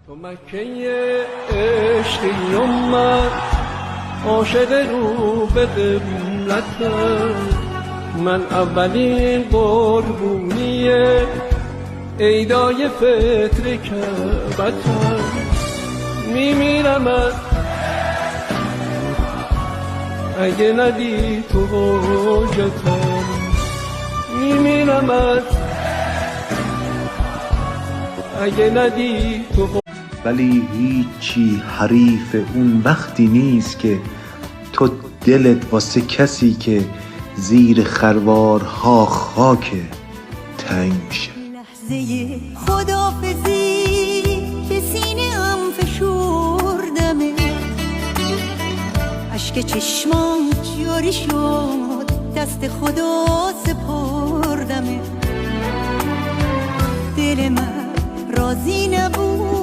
تو مکه عشقی و من عاشق رو به قبلتم، من اولین قربونی عیدای فطر کعبتم. میمیرم اگه ندی تو حجتم، میمیرم اگه ندی تو. ولی هیچی حریف اون وقتی نیست که تو دلت واسه کسی که زیر خروارها خاکه تنگ میشه. لحظه خدافزی که سینه ام فشردمه، عشق چشمام جاری شد دست خدا سپردمه. دل من راضی نبود